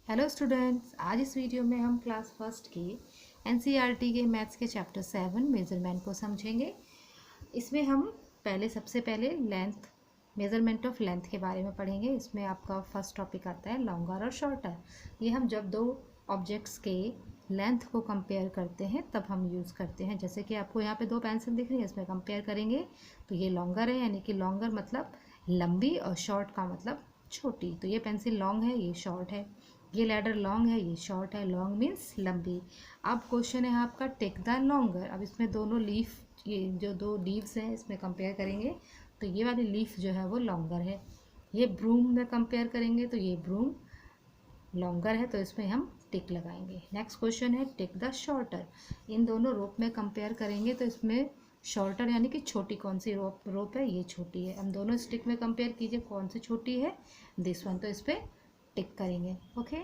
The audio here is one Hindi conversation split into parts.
हेलो स्टूडेंट्स, आज इस वीडियो में हम क्लास फर्स्ट की एनसीईआरटी के मैथ्स के चैप्टर 7 मेजरमेंट को समझेंगे। इसमें हम सबसे पहले लेंथ, मेजरमेंट ऑफ लेंथ के बारे में पढ़ेंगे। इसमें आपका फर्स्ट टॉपिक आता है लॉन्गर और शॉर्टर। ये हम जब दो ऑब्जेक्ट्स के लेंथ को कंपेयर करते हैं तब हम यूज़ करते हैं। जैसे कि आपको यहाँ पे दो पेंसिल दिख रही है, इसमें कंपेयर करेंगे तो ये लॉन्गर है, यानी कि लॉन्गर मतलब लंबी और शॉर्ट का मतलब छोटी। तो ये पेंसिल लॉन्ग है, ये शॉर्ट है। ये लैडर लॉन्ग है, ये शॉर्ट है। लॉन्ग मीन्स लंबी। अब क्वेश्चन है आपका टेक द लॉन्गर। अब इसमें दोनों लीफ, ये जो दो लीव्स हैं इसमें कंपेयर करेंगे तो ये वाली लीफ जो है वो लॉन्गर है। ये ब्रूम में कंपेयर करेंगे तो ये ब्रूम लॉन्गर है, तो इसमें हम टिक लगाएंगे। नेक्स्ट क्वेश्चन है टेक द शॉर्टर। इन दोनों रोप में कंपेयर करेंगे तो इसमें शॉर्टर यानी कि छोटी कौन सी रोप है, ये छोटी है। हम दोनों स्टिक में कंपेयर कीजिए कौन सी छोटी है, दिस वन, तो इस पर टिक करेंगे। Okay,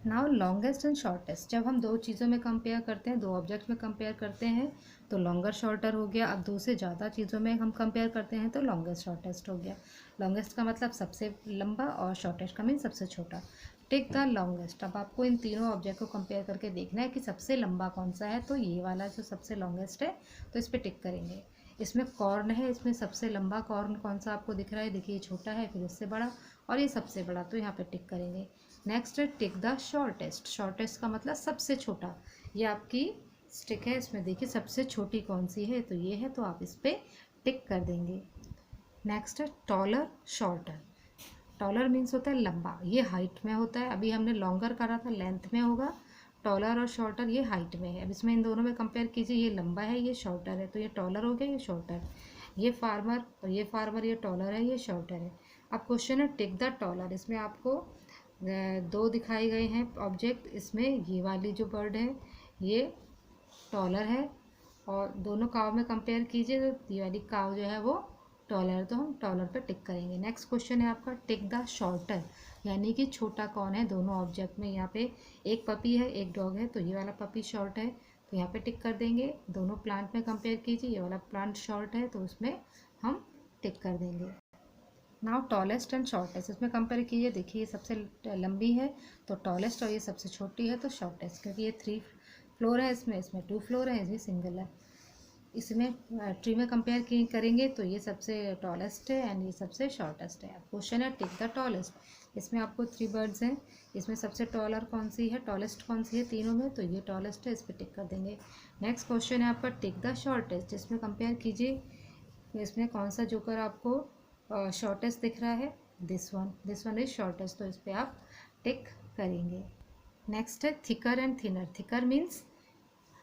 now longest and shortest. जब हम दो चीज़ों में कंपेयर करते हैं, दो ऑब्जेक्ट्स में कंपेयर करते हैं तो लॉन्गर शॉर्टर हो गया। अब दो से ज़्यादा चीज़ों में हम कंपेयर करते हैं तो लॉन्गेस्ट शॉर्टेस्ट हो गया। लॉन्गेस्ट का मतलब सबसे लंबा और शॉर्टेस्ट का मीन सबसे छोटा। Take the longest. अब आपको इन तीनों ऑब्जेक्ट को कंपेयर करके देखना है कि सबसे लंबा कौन सा है, तो ये वाला जो सबसे लॉन्गेस्ट है तो इस पर टिक करेंगे। इसमें कॉर्न है, इसमें सबसे लंबा कॉर्न कौन सा आपको दिख रहा है, देखिए छोटा है, फिर इससे बड़ा और ये सबसे बड़ा, तो यहाँ पे टिक करेंगे। नेक्स्ट है टिक द शॉर्टेस्ट। शॉर्टेस्ट का मतलब सबसे छोटा। ये आपकी स्टिक है, इसमें देखिए सबसे छोटी कौन सी है, तो ये है, तो आप इस पर टिक कर देंगे। नेक्स्ट है टॉलर शॉर्टर। टॉलर मीन्स होता है लंबा, ये हाइट में होता है। अभी हमने लॉन्गर करा था, लेंथ में होगा। टॉलर और शॉर्टर ये हाइट में है। अब इसमें इन दोनों में कंपेयर कीजिए, ये लंबा है, ये शॉर्टर है, तो ये टॉलर हो गया, ये शॉर्टर। ये फार्मर और ये फार्मर, ये टॉलर है, ये शॉर्टर है। अब क्वेश्चन है टिक द टॉलर। इसमें आपको दो दिखाए गए हैं ऑब्जेक्ट। इसमें ये वाली जो बर्ड है ये टॉलर है, और दोनों काव में कंपेयर कीजिए तो ये वाली काव जो है वो टॉलर है, तो हम टॉलर पे टिक करेंगे। नेक्स्ट क्वेश्चन है आपका टिक द शॉर्टर, यानी कि छोटा कौन है दोनों ऑब्जेक्ट में। यहाँ पे एक पपी है, एक डॉग है, तो ये वाला पपी शॉर्ट है, तो यहाँ पे टिक कर देंगे। दोनों प्लांट में कंपेयर कीजिए, ये वाला प्लांट शॉर्ट है, तो उसमें हम टिक कर देंगे। Now tallest and shortest. इसमें कंपेयर कीजिए, देखिए ये सबसे लंबी है तो टॉलेस्ट, और ये सबसे छोटी है तो शॉर्टेस्ट, क्योंकि ये 3 फ्लोर है, इसमें 2 फ्लोर है, ये सिंगल है। इसमें ट्री में कंपेयर करेंगे तो ये सबसे टॉलेस्ट है एंड ये सबसे शॉर्टेस्ट है। क्वेश्चन है टिक द टॉलेस्ट। इसमें आपको 3 बर्ड्स हैं, इसमें सबसे टॉलर कौन सी है, टॉलेस्ट कौन सी है तीनों में, तो ये टॉलेस्ट है, इस पर टिक कर देंगे। नेक्स्ट क्वेश्चन है आपका टिक द शॉर्टेस्ट। इसमें कंपेयर कीजिए, इसमें कौन सा जोकर आपको शॉर्टेस्ट दिख रहा है, दिस वन इज शॉर्टेस्ट, तो इस पर आप टिक करेंगे। नेक्स्ट है thicker and thinner. Thicker means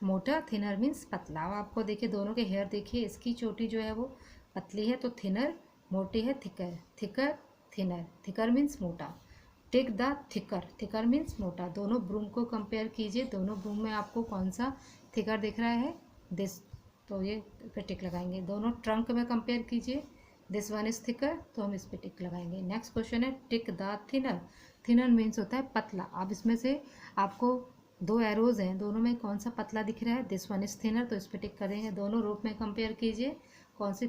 मोटा, थिनर मीन्स पतला। अब आपको देखिए दोनों के हेयर देखिए, इसकी चोटी जो है वो पतली है तो थिनर, मोटी है thicker. Thicker thinner, thicker means मोटा। Tick the thicker. Thicker means मोटा। दोनों ब्रूम को कंपेयर कीजिए, दोनों ब्रूम में आपको कौन सा थिकर दिख रहा है, दिस, तो ये पे टिक लगाएंगे। दोनों ट्रंक में कंपेयर कीजिए, दिस वन इज थिकर, तो हम इस पे टिक लगाएंगे। नेक्स्ट क्वेश्चन है tick the thinner. Thinner means होता है पतला। अब इसमें से आपको दो एरोज हैं, दोनों में कौन सा पतला दिख रहा है, दिस वन इज थिनर, तो इस पे टिक करेंगे। दोनों रोप में कंपेयर कीजिए, कौन सी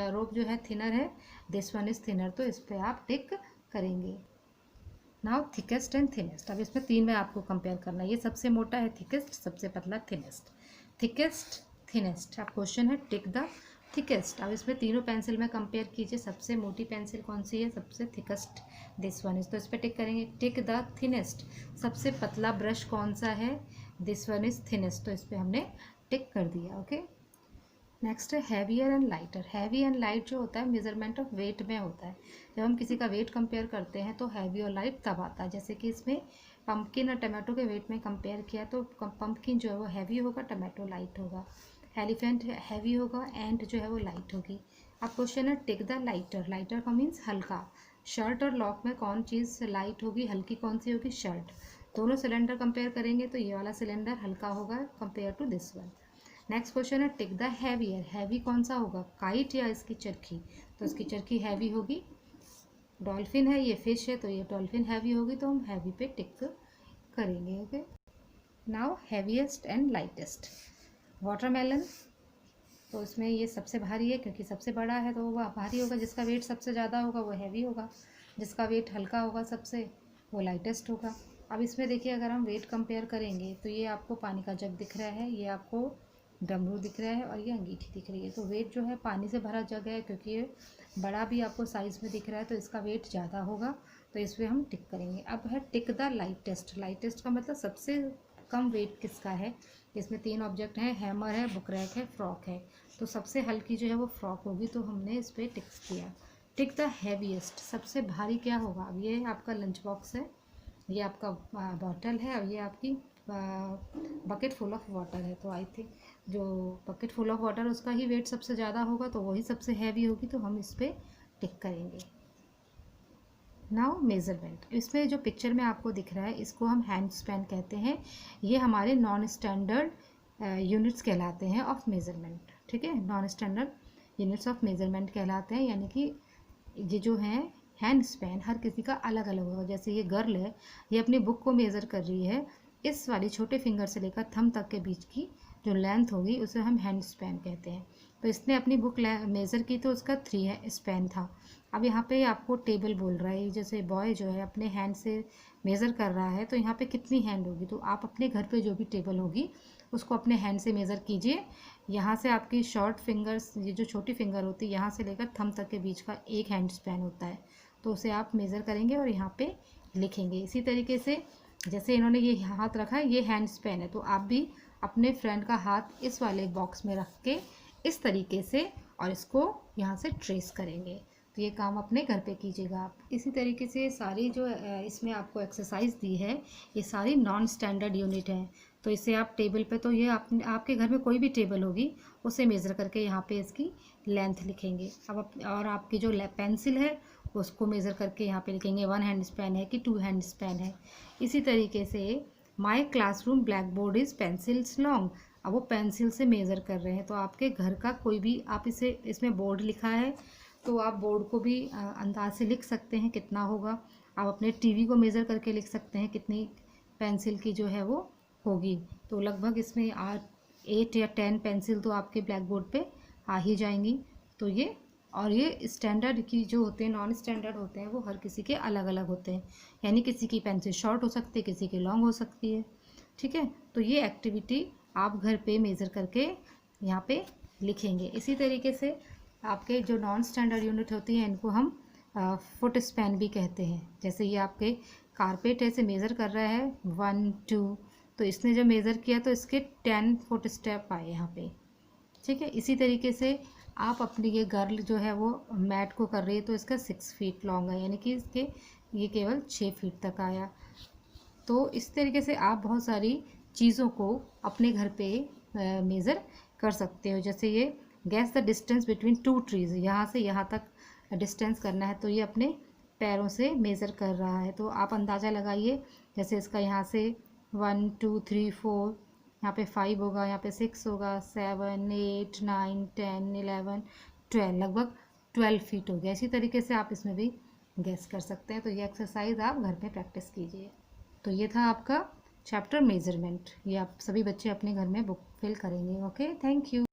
रोप जो है थिनर है, दिस वन इज थिनर, तो इस पे आप टिक करेंगे। Now thickest and thinnest. अब इसमें 3 में आपको कंपेयर करना है, ये सबसे मोटा है थिकेस्ट, सबसे पतला थिनेस्ट। Thickest thinnest. अब क्वेश्चन है टिक द थिकेस्ट। अब इसमें तीनों पेंसिल में कंपेयर कीजिए, सबसे मोटी पेंसिल कौन सी है, सबसे थिकेस्ट, दिस वन इज, तो इस पर टिक करेंगे। Tick the thinnest. सबसे पतला ब्रश कौन सा है, दिस वन इज थिनेस्ट, तो इस पर हमने टिक कर दिया। ओके, नेक्स्ट है heavier and lighter. Heavy and light जो होता है मेजरमेंट ऑफ वेट में होता है। जब हम किसी का वेट कंपेयर करते हैं तो हैवी और लाइट तब आता है। जैसे कि इसमें पंपकिन और टमाटो के वेट में कंपेयर किया तो पंपकिन जो है वो हैवी होगा, टमाटो लाइट होगा। एलिफेंट हैवी होगा, एंट जो है वो लाइट होगी। अब क्वेश्चन है टिक द लाइटर। लाइटर का मीन्स हल्का। शर्ट और लॉक में कौन चीज़ लाइट होगी, हल्की कौन सी होगी, शर्ट। दोनों सिलेंडर कंपेयर करेंगे तो ये वाला सिलेंडर हल्का होगा compare to this one. Next question है टिक द हैवियर। हैवी कौन सा होगा, काइट या इसकी चरखी, तो इसकी चरखी हैवी होगी। डॉल्फिन है, ये फिश है, तो ये डॉल्फिन हैवी होगी, तो हम हैवी पे टिक करेंगे। Okay, now heaviest and lightest. Watermelon, तो इसमें ये सबसे भारी है क्योंकि सबसे बड़ा है, तो वह भारी होगा। जिसका वेट सबसे ज़्यादा होगा वो हैवी होगा, जिसका वेट हल्का होगा सबसे वो लाइटेस्ट होगा। अब इसमें देखिए अगर हम वेट कंपेयर करेंगे तो ये आपको पानी का जग दिख रहा है, ये आपको डमरू दिख रहा है और ये अंगीठी दिख रही है। तो वेट जो है पानी से भरा जग है, क्योंकि ये बड़ा भी आपको साइज़ में दिख रहा है तो इसका वेट ज़्यादा होगा, तो इसमें हम टिक करेंगे। अब है टिक द लाइटेस्ट। लाइटेस्ट का मतलब सबसे कम वेट किसका है। इसमें 3 ऑब्जेक्ट हैं, हैमर है, बुक रैक है, फ्रॉक है। तो सबसे हल्की जो है वो फ्रॉक होगी, तो हमने इस पर टिक किया। टिक द हैवीएस्ट, सबसे भारी क्या होगा। अब ये आपका लंच बॉक्स है, ये आपका बॉटल है और ये आपकी बकेट फुल ऑफ वाटर है। तो आई थिंक जो बकेट फुल ऑफ वाटर उसका ही वेट सबसे ज़्यादा होगा, तो वही सबसे हैवी होगी, तो हम इस पर टिक करेंगे। Now measurement. इसमें जो पिक्चर में आपको दिख रहा है इसको हम हैंड स्पैन कहते हैं। ये हमारे नॉन स्टैंडर्ड यूनिट्स कहलाते हैं ऑफ मेज़रमेंट। ठीक है, non standard units of measurement कहलाते हैं, यानी कि ये जो है हैंड स्पैन हर किसी का अलग अलग होगा। जैसे ये गर्ल है, ये अपनी बुक को मेज़र कर रही है, इस वाली छोटे फिंगर से लेकर थंब तक के बीच की जो लेंथ होगी उसे हम हैंड स्पैन कहते हैं। तो इसने अपनी बुक मेज़र की तो उसका 3 है स्पैन था। अब यहाँ पे आपको टेबल बोल रहा है, जैसे बॉय जो है अपने हैंड से मेज़र कर रहा है, तो यहाँ पे कितनी हैंड होगी। तो आप अपने घर पे जो भी टेबल होगी उसको अपने हैंड से मेज़र कीजिए। यहाँ से आपकी शॉर्ट फिंगर्स, ये जो छोटी फिंगर होती है, यहाँ से लेकर थंब तक के बीच का एक हैंड स्पैन होता है, तो उसे आप मेज़र करेंगे और यहाँ पे लिखेंगे। इसी तरीके से जैसे इन्होंने ये हाथ रखा है, ये हैंड स्पैन है, तो आप भी अपने फ्रेंड का हाथ इस वाले बॉक्स में रख के इस तरीके से और इसको यहाँ से ट्रेस करेंगे। तो ये काम अपने घर पे कीजिएगा आप। इसी तरीके से सारी जो इसमें आपको एक्सरसाइज दी है ये सारी नॉन स्टैंडर्ड यूनिट हैं। तो इसे आप टेबल पे, तो ये आपके घर में कोई भी टेबल होगी उसे मेज़र करके यहाँ पे इसकी लेंथ लिखेंगे। अब और आपकी जो पेंसिल है उसको मेज़र करके यहाँ पे लिखेंगे 1 हैंड स्पैन है कि 2 हैंड स्पैन है। इसी तरीके से माई classroom black board is pencils long. अब वो पेंसिल से मेज़र कर रहे हैं, तो आपके घर का कोई भी, आप इसे इसमें बोर्ड लिखा है तो आप बोर्ड को भी अंदाज से लिख सकते हैं कितना होगा। आप अपने टीवी को मेज़र करके लिख सकते हैं कितनी पेंसिल की जो है वो होगी। तो लगभग इसमें 8 या 10 पेंसिल तो आपके ब्लैक बोर्ड पे आ ही जाएंगी। तो ये, और ये स्टैंडर्ड की जो होते हैं, नॉन स्टैंडर्ड होते हैं, वो हर किसी के अलग अलग होते हैं। यानी किसी की पेंसिल शॉर्ट हो सकती है, किसी की लॉन्ग हो सकती है। ठीक है, तो ये एक्टिविटी आप घर पे मेज़र करके यहाँ पे लिखेंगे। इसी तरीके से आपके जो नॉन स्टैंडर्ड यूनिट होती हैं इनको हम फुट स्पैन भी कहते हैं। जैसे ये आपके कारपेट ऐसे मेज़र कर रहा है 1 2, तो इसने जब मेज़र किया तो इसके 10 फुट स्टेप आए यहाँ पे। ठीक है, इसी तरीके से आप अपनी, ये गर्ल जो है वो मैट को कर रही है तो इसका 6 फीट लॉन्ग है, यानी कि इसके ये केवल 6 फीट तक आया। तो इस तरीके से आप बहुत सारी चीज़ों को अपने घर पे मेज़र कर सकते हो। जैसे ये gas the distance between 2 trees, यहाँ से यहाँ तक डिस्टेंस करना है, तो ये अपने पैरों से मेज़र कर रहा है। तो आप अंदाज़ा लगाइए, जैसे इसका यहाँ से 1 2 3 4, यहाँ पे 5 होगा, यहाँ पे 6 होगा, 7 8 9 10 11 12, लगभग 12 फीट हो गया। इसी तरीके से आप इसमें भी गैस कर सकते हैं। तो ये एक्सरसाइज आप घर में प्रैक्टिस कीजिए। तो ये था आपका चैप्टर मेजरमेंट। ये आप सभी बच्चे अपने घर में बुक फिल करेंगे। Okay, thank you.